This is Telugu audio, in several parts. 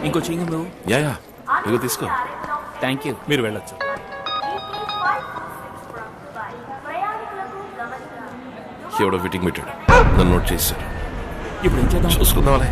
ఇంకో చెయ్యి నువ్వు. యా ఇగో తీసుకో. Thank you. మీరు వెళ్ళొచ్చు. ఎవడో ఫిట్టింగ్ పెట్టాడు, నన్ను నోట్ చేశాడు. ఇప్పుడు ఏం చేద్దాం? చూసుకుందాంలే.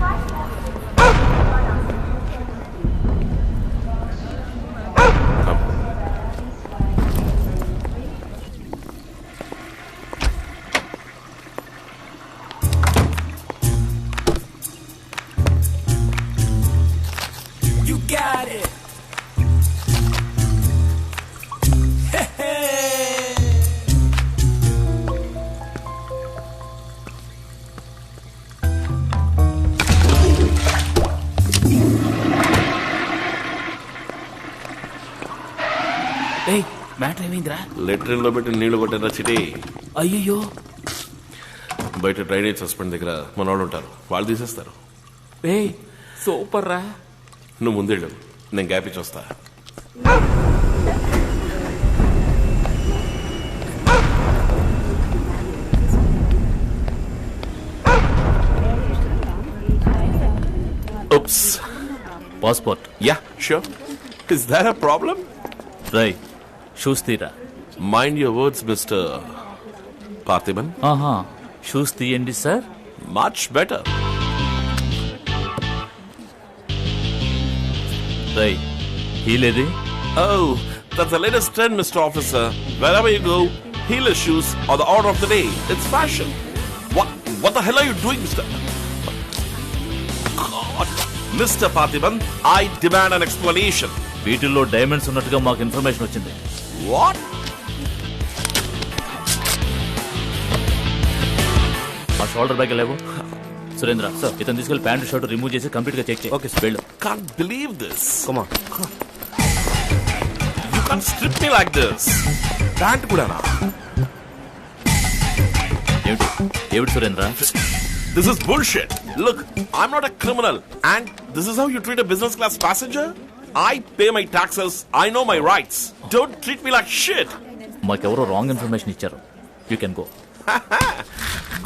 మ్యాటర్ ఏమైందిరా? లెట్రిన్ లో పెట్టి నీళ్లు కొట్టారా చిటి. అయ్యయ్యో. బయట డ్రైనేజ్ సస్పెండ్ దగ్గర మన వాళ్ళు ఉంటారు, వాళ్ళు తీసేస్తారు. సూపర్ రా. నువ్వు ముందేళ్ళు, నేను గ్యాప్ ఇచ్చి వస్తా. Oops. Passport. Yeah, sure. Is that a problem? Rai shoes తీరా. Mind your words, Mr. Parthiban. Shoes తీయండి సార్. Much better. రై హీలేది? Oh, that's the latest trend, Mr. Officer. Wherever you go, heeless shoes are the order of the day. It's fashion. What the hell are you doing, Mr. God. Mr. Parthiban, I demand an explanation. వీటిల్లో డైమండ్స్ ఉన్నట్టుగా మాకు ఇన్ఫర్మేషన్ వచ్చింది. What? ఆ షోల్డర్ బ్యాగ్ లేవు. సురేంద్ర సార్, ఇతను తీసుకెళ్లి ప్యాంటు షర్ట్ రిమూవ్ చేసి కంప్లీట్ గా చెక్ చేయి. ఓకే సార్, వెళ్ళు. Can't believe this. Come on. You can't strip me like this. Pant kudana. ఏమిటి Surendra? This is bullshit. Look, I'm not a criminal, and this is how you treat a business class passenger? I pay my taxes. I know my rights. Don't treat me like shit. మాకెవరో రాంగ్ ఇన్ఫర్మేషన్ ఇచ్చారు. You can go.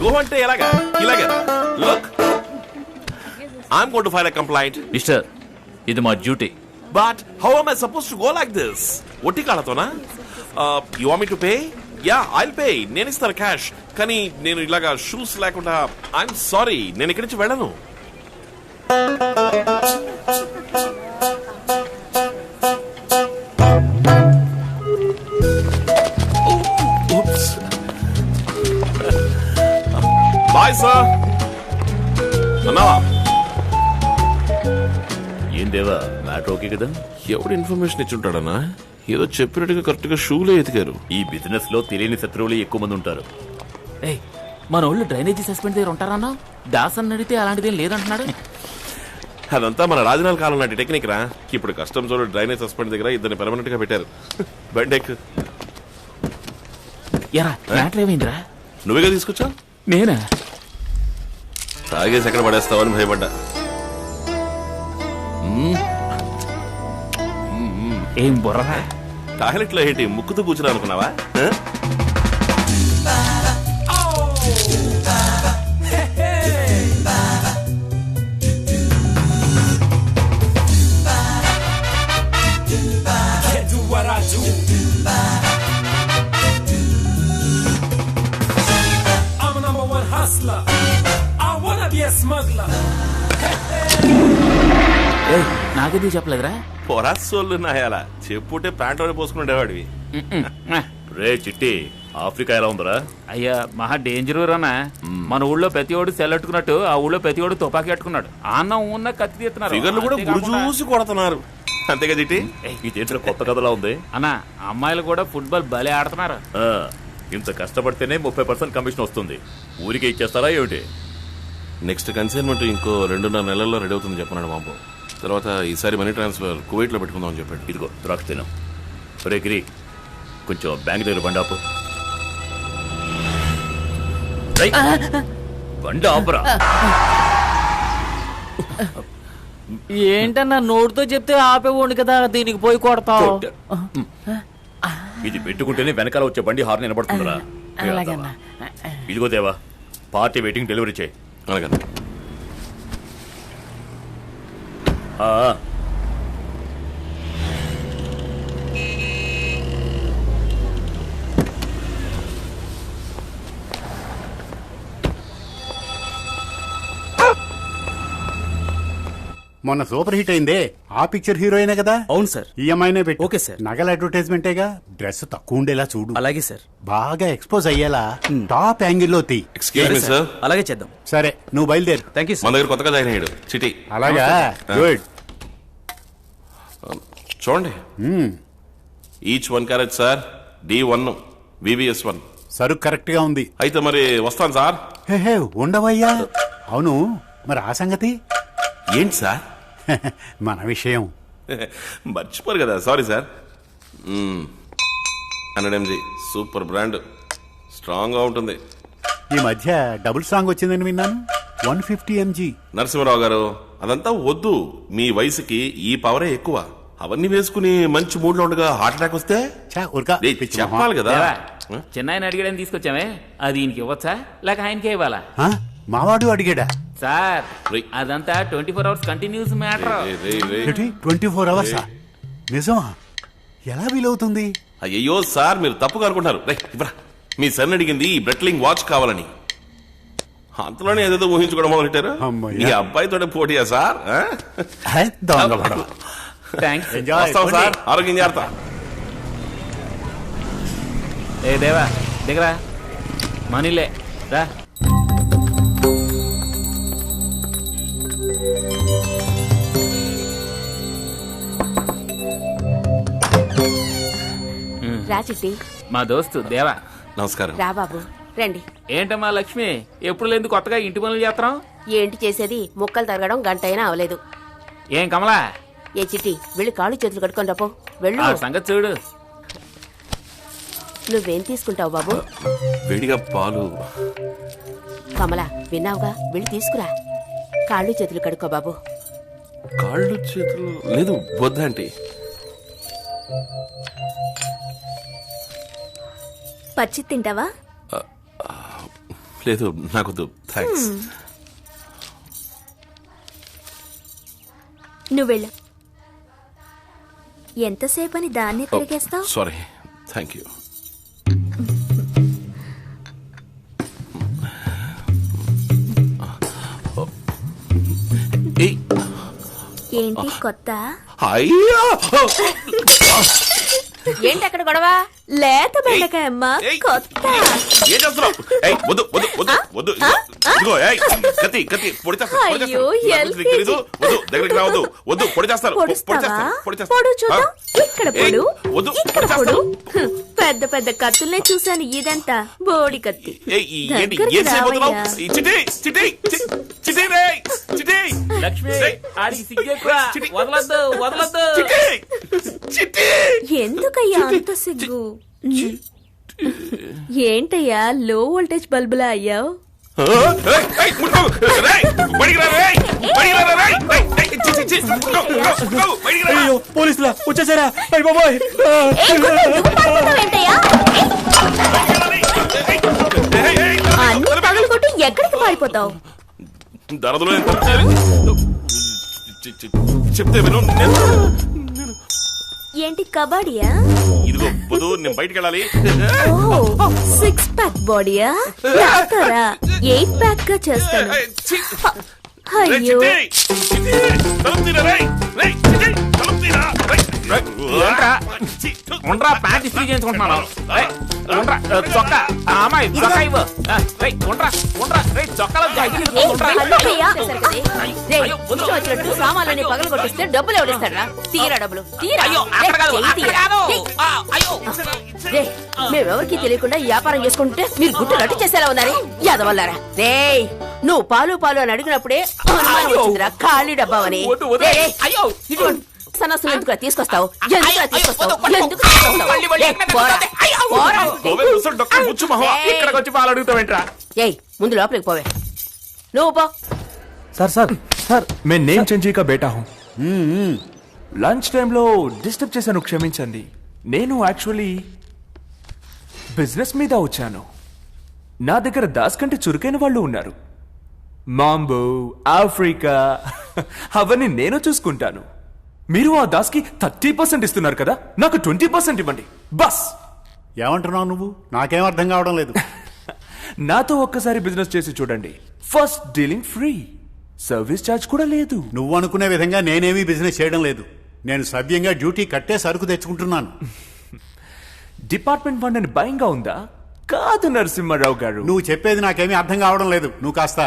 Go ante elaga. Look, I'm going to file a complaint. Mister, ఇది మా duty. But how am I supposed to go like this? Otti kalatona? You want me to pay? Yeah, I'll pay. నేను ఇస్తాను క్యాష్. కానీ నేను ఇలాగా షూస్ లేకుండా ఐఎమ్ సారీ, నేను ఇక్కడి నుంచి వెళ్ళను. Bye sir. అన్నావా? ఏం దేవా, మ్యాటర్ ఓకే కదా? ఎవడు ఇన్ఫర్మేషన్ ఇచ్చుంటాడన్నా? ఏదో చెప్పినట్టుగా కరెక్ట్ గా షూలే ఎతికారు. ఈ బిజినెస్ లో తెలియని శత్రువులు ఎక్కువ మంది ఉంటారు. మన ఊళ్ళో డ్రైనేజీ సస్పెండ్ దగ్గర ఉంటారన్నా? దాస్ అని అడిగితే అలాంటిదేం లేదంటున్నాడు. అదంతా మన రాజనాల కాలం నాటి టెక్నిక్ రా. ఇప్పుడు కస్టమ్స్ వాళ్ళు డ్రైనేజ్ సస్పెండ్ దగ్గర ఇద్దరిని పెర్మనెంట్ గా పెట్టారు. బండెక్. ఎరా మ్యాటర్ ఏమైందిరా? నువ్వేగా తీసుకొచ్చా? నేనా? తాగేసి ఎక్కడ పడేస్తావని భయపడ్డా. ఏం బుర్రా? టాయిలెట్ లో ఏంటి ముక్కుతూ కూర్చున్నా అనుకున్నావా? నాకేది చెప్పలేదురా? పొరాసోళ్ళు నాయాల చెప్పుంటే ప్యాంట్లోనే పోసుకుండేవాడివి. రే చిట్టి, ఆఫ్రికా ఎలా ఉందరా? అయ్యా మహా డేంజర్ రానా. మన ఊళ్ళో ప్రతివాడు సెల్లెట్టుకున్నట్టు ఆ ఊళ్ళో ప్రతివాడు తుపాకీ అట్టుకున్నాడు. అన్నం ఉన్న కత్తి తీస్తున్నారు. ఫిగర్లు కూడా గురి చూసి కొడుతున్నారు. అంతేగా చిట్టి? ఈ దేంట్లో కొత్త కథలా ఉంది అన్న. అమ్మాయిలు కూడా ఫుట్బాల్ భలే ఆడుతున్నారు. ఇంత కష్టపడితేనే 30% కమిషన్ వస్తుంది. ఊరికే ఇచ్చేస్తారా ఏమిటి? నెక్స్ట్ కన్సైన్మెంట్ ఇంకో 2.5 నెలల్లో రెడీ అవుతుంది చెప్పన్నాడు మాంబో. తర్వాత ఈసారి మనీ ట్రాన్స్ఫర్ కువైట్ లో పెట్టుకుందామని చెప్పాడు. ఇదిగో ద్రాక్ష తినం. రే గిరి, కొంచెం బ్యాంక్ దగ్గర బండి ఆపు. బండి ఆపురా. ఏంటన్నా నోటితో చెప్తే ఆపేవాడు కదా, దీనికి పోయి కొడతావు. ఇది పెట్టుకుంటేనే వెనకాల వచ్చే బండి హార్న్ వినబడుతుందిరా. ఇదిగో దేవా, పార్టీ వెయిటింగ్, డెలివరీ చేయి. అలాగే. మొన్న సూపర్ హిట్ అయిందే ఆ పిక్చర్ హీరోయినే కదా? అవును సార్. ఈఎంఐనే పెట్టి. Okay sir. నగల అడ్వర్టైజ్మెంటేగా. డ్రెస్ తక్కువ ఉండేలా చూడు. అలాగే సార్. బాగా ఎక్స్పోజ్ అయ్యేలా టాప్ యాంగిల్లో తీ. Excuse me sir. అలాగే చేద్దాం. సరే నువ్వు బయలుదేరు. థ్యాంక్ యూ మన సార్. దగ్గర కొత్తగా జాయిన్ అయ్యాడు చిటి. అలాగా గుడ్. చూడండి, each 1 carrot sir. D1 VVS1. సరుకు కరెక్ట్ గా ఉంది. అయితే మరి వస్తాను సార్. హే ఉండవయ్యా. అవును మరి ఆ సంగతి ఏంటి సార్? మన విషయం మర్చిపోరు కదా. Sorry sir. 100 mg super brand, strong గా ఉంటుంది. ఈ మధ్య డబుల్ సాంగ్ వచ్చిందని విన్నాను. 150 mg. నరసింహరావు గారు, అదంతా వద్దు. మీ వయసుకి ఈ పవరే ఎక్కువ. అవన్నీ వేసుకుని మంచి మూడ్ లో ఉండగా హార్ట్ అటాక్ వస్తే ఊరకా రేయ్, చెప్పాలి కదా. చిన్న ఆయన అడిగాడని తీసుకొచ్చామే, అది ఈయనకి ఇవ్వచ్చా లేక ఆయనకే ఇవ్వాలా? మావాడు అడిగాడా? సార్ రేయ్. అదంతా 24 hours కంటిన్యూస్ మ్యాటర్. 24 అవర్సా? నిజమా? ఎలా వీలవుతుంది? అయ్యో సార్, మీరు తప్పుగా అనుకుంటున్నారు. ఇవ్వరా, మీ సన్ అడిగింది ఈ బ్రెట్లింగ్ వాచ్ కావాలని. అంతలోనే ఏదేదో ఊహించుకోవడం మొదలెట్టారు. అమ్మయ్య. మీ అబ్బాయితోనే పోటీయా సార్? దొంగవాడు. థ్యాంక్స్. వస్తాం సార్. ఆరోగ్యం జాగ్రత్త. ఏ దేవా దిగరా, మనీలే రా. రా చిట్టి. మా దోస్తు దేవా. నమస్కారం. రా బాబు రండి. ఏంటమ్మా లక్ష్మి, ఎప్పుడు లేదు కొత్తగా ఇంటి పనులు చేస్తున్నాం? ఏంటి చేసేది, ముక్కలు తరగడం గంట అయినా అవలేదు. ఏం కమలా, ఏ చిట్టి వెళ్ళి కాళ్ళు చేతులు కట్టుకొని రాపో. వెళ్ళు. ఆ సంగతి చూడు. నువ్వేం తీసుకుంటావు బాబు? వేడిగా పాలు. కమలా విన్నావుగా, వెళ్ళి తీసుకురా. కాళ్ళు చేతులు కడుక్కో బాబు. కాళ్ళు చేతులు లేదు, వద్దంటే. పచ్చి తింటావా? లేదు నాకొద్దు, థ్యాంక్స్. నువ్వు వెళ్ళు. ఎంతసేపు అని దాన్ని తిరిగేస్తావు? Sorry, thank you. ఏంటి కొత్త? అయ్యా, ఏంటి అక్కడ గొడవ? లేత బెండకాయ అమ్మా, కొత్త. ఏం చేస్తున్నావు? ఏయ్, వద్దు వద్దు వద్దు వద్దు. ఇదిగో, ఏయ్, కత్తి కత్తి పొడి చేస్తాను. అయ్యో, నీకు తెలీదు? వద్దు, దగ్గరికి రావద్దు. వద్దు, పొడి చేస్తాను. పొడు చూద్దాం. ఇక్కడ పొడు, వద్దు, ఇక్కడ పొడు. పెద్ద పెద్ద కత్తుల్నే చూశాను, ఇదంతా బోడి కత్తి. ఏంటి ఏం చేయబోతున్నావు? చిటి చిటి చిటి రేయ్, చిటి. లక్ష్మి ఆడికి సిగ్గెక్కువ. వదలొద్దు వదలొద్దు. చిటి. ఎందుకయ్యా అంత సిగ్గు? ఏంటయ్యా లో వోల్టేజ్ బల్బులా అయ్యావు? పోలీసులా వచ్చేసారా? బాబోయ్, అన్ని పగలగొట్టి ఎక్కడికి పారిపోతావు? దరదలో చెప్తే విను. ఏంటి కబడ్డీయా? ఇదిగో వద్దు, నేను బయటికి వెళ్ళాలి. 6 ప్యాక్ బాడీయా? 8 ప్యాక్ గా చేస్తాను. అయ్యో, ఉండరా, ప్యాంట్ ఇస్త్రీ చేయించుకుంటున్నాను. చొక్కా అమ్మాయి చొక్కా ఇవ్వు. ఉండరా ఉండరా, చొక్కాలో వచ్చినట్టు సామాన్లని పగలు కొట్టిస్తే డబ్బులు ఎవడిస్తాడా? తీరా డబ్బులు, తీరా. మేమెవరికి తెలియకుండా వ్యాపారం చేసుకుంటే మీరు గుట్టు రట్టు చేసేలా ఉన్నారు యాదవల్లారా. రేయ్, నువ్వు పాలు పాలు అని అడిగినప్పుడే అనుమానం వచ్చిందిరా, ఖాళీ డబ్బావని. సనస్సులు ఎందుకు తీసుకొస్తావు? ఇక్కడికి వచ్చి పాలు అడుగుతావేంట్రా? ఏయ్, ముందు లోపలికి పోవే. నువ్వు పో. सर सर सर मैं नेम चंजी का बेटा हूँ. లంచ్ టైంలో డిస్టర్బ్ చేశాను, క్షమించండి. నేను యాక్చువల్లీ బిజినెస్ మీద వచ్చాను. నా దగ్గర దాస్ కంటే చురుకైన వాళ్ళు ఉన్నారు. మాంబో, ఆఫ్రికా, అవన్నీ నేను చూసుకుంటాను. మీరు ఆ దాస్కి 30% ఇస్తున్నారు కదా, నాకు 20% ఇవ్వండి బస్. ఏమంటున్నావు నువ్వు? నాకేం అర్థం కావడం లేదు. నాతో ఒక్కసారి బిజినెస్ చేసి చూడండి. First dealing free, service charge కూడా లేదు. నువ్వు అనుకునే విధంగా నేనేమీ బిజినెస్ చేయడం లేదు. నేను సవ్యంగా డ్యూటీ కట్టే సరుకు తెచ్చుకుంటున్నాను. డిపార్ట్మెంట్ ఫండ్ అని భయంగా ఉందా? కాదు నరసింహారావు గారు. నువ్వు చెప్పేది నాకేమీ అర్థం కావడం లేదు. నువ్వు కాస్త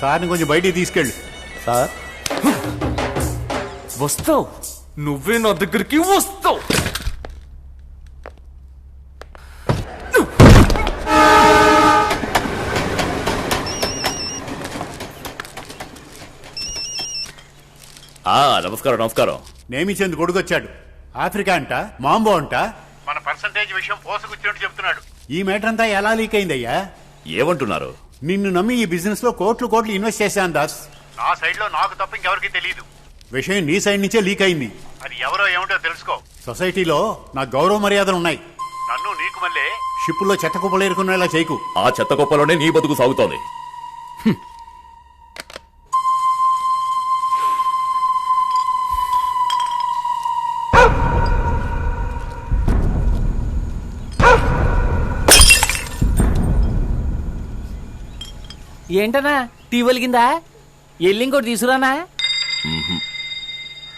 సార్ని కొంచెం బయటికి తీసుకెళ్ళు. సార్ వస్తావు, నువ్వే నా దగ్గరికి వస్తావు. నమస్కారం నమస్కారం. నేమిచెందు కొడుకొచ్చాడు. ఆఫ్రికా అంట, మాంబో అంట, మన పర్సంటేజ్ విషయం పోసగుచ్చినట్టు చెప్తున్నాడు. ఈ మేటర్ అంతా ఎలా లీక్ అయిందయ్యా? ఏమంటున్నారు? నిన్ను నమ్మి ఈ బిజినెస్ లో కోట్లు కోట్లు ఇన్వెస్ట్ చేశాను దాస్. నా సైడ్ లో నాకు తప్ప ఇంకెవరికి తెలియదు. విషయం నీ సైడ్ నుంచే లీక్ అయింది. అది ఎవరో ఏమిటో తెలుసుకో. సొసైటీలో నా గౌరవ మర్యాదలు ఉన్నాయి. నన్ను నీకు మళ్ళీ షిప్పుల్లో చెత్త కుప్పలు ఏరుకునేలా చేయకు. ఆ చెత్త కుప్పలోనే నీ బతుకు సాగుతోంది. ఏంటనా టీ వెలిగిందా? ఎల్లి ఇంకోటి తీసుకురానా?